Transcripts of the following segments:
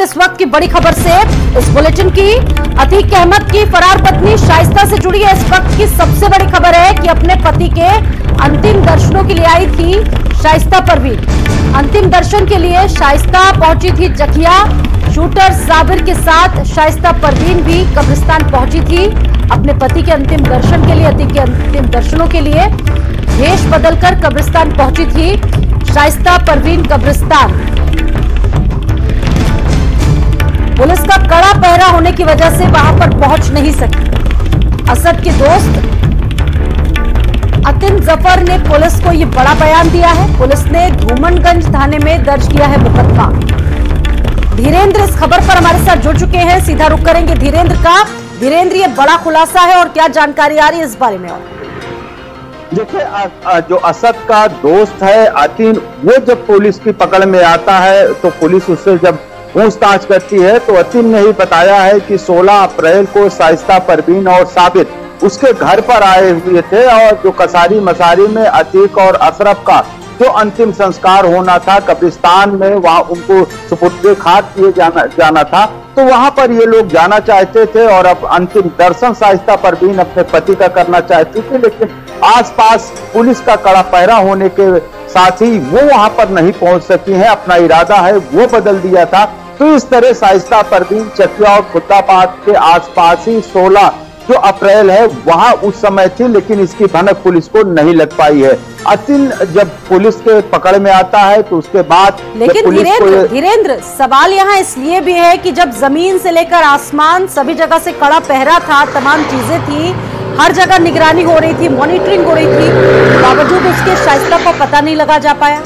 इस वक्त की बड़ी खबर से, इस बुलेटिन की। अतीक अहमद की फरार पत्नी शाइस्ता से जुड़ी है इस वक्त की सबसे बड़ी खबर है कि अपने पति के अंतिम दर्शनों के लिए आई थी शाइस्ता परवीन। अंतिम दर्शन के लिए शाइस्ता पहुंची थी चकिया। शूटर साबिर के साथ शाइस्ता परवीन भी कब्रिस्तान पहुंची थी अपने पति के अंतिम दर्शन के लिए। अतीक के अंतिम दर्शनों के लिए वेश बदलकर कब्रिस्तान पहुंची थी शाइस्ता परवीन कब्रिस्तान। पुलिस का कड़ा पहरा होने की वजह से वहां पर पहुंच नहीं सकी। असद के दोस्त अतिन जफर ने पुलिस को यह बड़ा बयान दिया है। पुलिस ने धूमनगंज थाने में दर्ज किया है मुकदमा। धीरेन्द्र इस खबर पर हमारे साथ जुड़ चुके हैं, सीधा रुख करेंगे धीरेन्द्र का। धीरेन्द्र, ये बड़ा खुलासा है और क्या जानकारी आ रही है इस बारे में? देखिए, जो असद का दोस्त है अतिन, वो जब पुलिस की पकड़ में आता है तो पुलिस उससे जब पूछताछ करती है तो अतिन ने ही बताया है कि 16 अप्रैल को शाइस्ता परवीन और साबिर उसके घर पर आए हुए थे और जो कसारी मसारी में अतीक और अशरफ का जो अंतिम संस्कार होना था कब्रिस्तान में, वहां उनको सुपुर्द खाक किए जाना था, तो वहां पर ये लोग जाना चाहते थे और अब अंतिम दर्शन शाइस्ता परवीन अपने पति का करना चाहती थी। लेकिन आसपास पुलिस का कड़ा पहरा होने के साथ ही वो वहां पर नहीं पहुंच सकी हैं। अपना इरादा है वो बदल दिया था। तो इस तरह शाइस्ता परवीन चकिया और खुदाबाद के आसपास ही 16 जो अप्रैल है वहां उस समय थी, लेकिन इसकी भनक पुलिस को नहीं लग पाई है। अतिन जब पुलिस के पकड़ में आता है तो उसके बाद, लेकिन धीरेन्द्र सवाल यहाँ इसलिए भी है कि जब जमीन से लेकर आसमान सभी जगह से कड़ा पहरा था, तमाम चीजें थी, हर जगह निगरानी हो रही थी, मॉनिटरिंग हो रही थी, बावजूद उसके शाइस्ता को पता नहीं लगा जा पाया।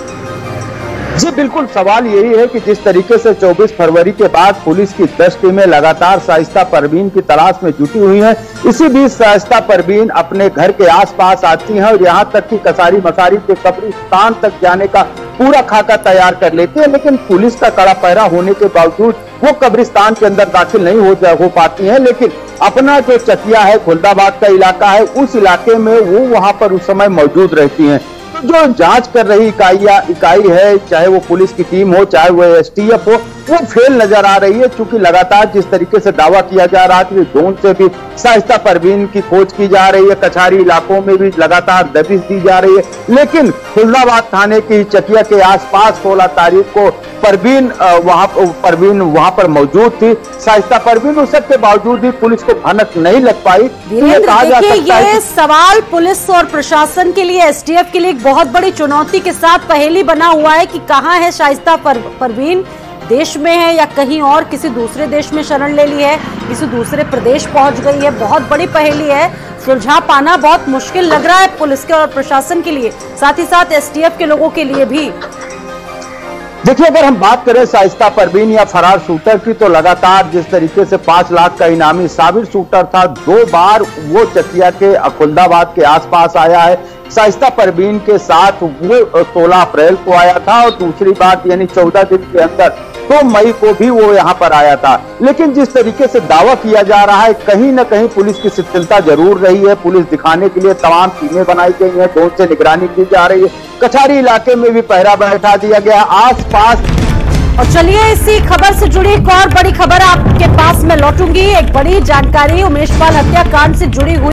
जी बिल्कुल, सवाल यही है कि जिस तरीके से 24 फरवरी के बाद पुलिस की 10 टीमें लगातार शाइस्ता परवीन की तलाश में जुटी हुई हैं, इसी बीच शाइस्ता परवीन अपने घर के आसपास आती हैं और यहाँ तक कि कसारी मसारी के कब्रिस्तान तक जाने का पूरा खाका तैयार कर लेती है। लेकिन पुलिस का कड़ा पहरा होने के बावजूद वो कब्रिस्तान के अंदर दाखिल नहीं हो पाती हैं। लेकिन अपना जो चकिया है, खुलदाबाद का इलाका है, उस इलाके में वो वहां पर उस समय मौजूद रहती हैं। जो जांच कर रही इकाई है, चाहे वो पुलिस की टीम हो, चाहे वो एसटीएफ हो, वो फेल नजर आ रही है। क्योंकि लगातार जिस तरीके से दावा किया जा रहा था, ड्रोन से भी शाइस्ता परवीन की खोज की जा रही है, कछारी इलाकों में भी लगातार दबिश दी जा रही है, लेकिन खुलदाबाद थाने की चकिया के आसपास 16 तारीख को परवीन वहां पर मौजूद थी। शाइस्ता परवीन उस सब के बावजूद भी पुलिस को भनक नहीं लग पाई। ये सवाल पुलिस और प्रशासन के लिए, एसटीएफ के लिए एक बहुत बड़ी चुनौती के साथ पहेली बना हुआ है कि कहाँ है शाइस्ता परवीन, देश में है या कहीं और किसी दूसरे देश में शरण ले ली है, किसी दूसरे प्रदेश पहुंच गई है। बहुत बड़ी पहेली है, सुलझा पाना बहुत मुश्किल लग रहा है पुलिस के और प्रशासन के लिए, साथ ही साथ एसटीएफ के लोगों के लिए भी। देखिए, अगर हम बात करें शाइस्ता परवीन या फरार शूटर की, तो लगातार जिस तरीके से 5 लाख का इनामी साबिर शूटर था, 2 बार वो चकिया के खुलदाबाद के आसपास आया है। शाइस्ता परवीन के साथ वो 16 अप्रैल को आया था और दूसरी बात यानी 14 दिन के अंदर 2 मई को भी वो यहाँ पर आया था। लेकिन जिस तरीके से दावा किया जा रहा है, कहीं न कहीं पुलिस की शिथिलता जरूर रही है। पुलिस दिखाने के लिए तमाम टीमें बनाई गई हैं, ड्रोन से निगरानी की जा रही है, कछारी इलाके में भी पहरा बैठा दिया गया आसपास। और चलिए इसी खबर से जुड़ी एक और बड़ी खबर आपके पास मैं लौटूंगी। एक बड़ी जानकारी उमेश पाल हत्याकांड से जुड़ी हुई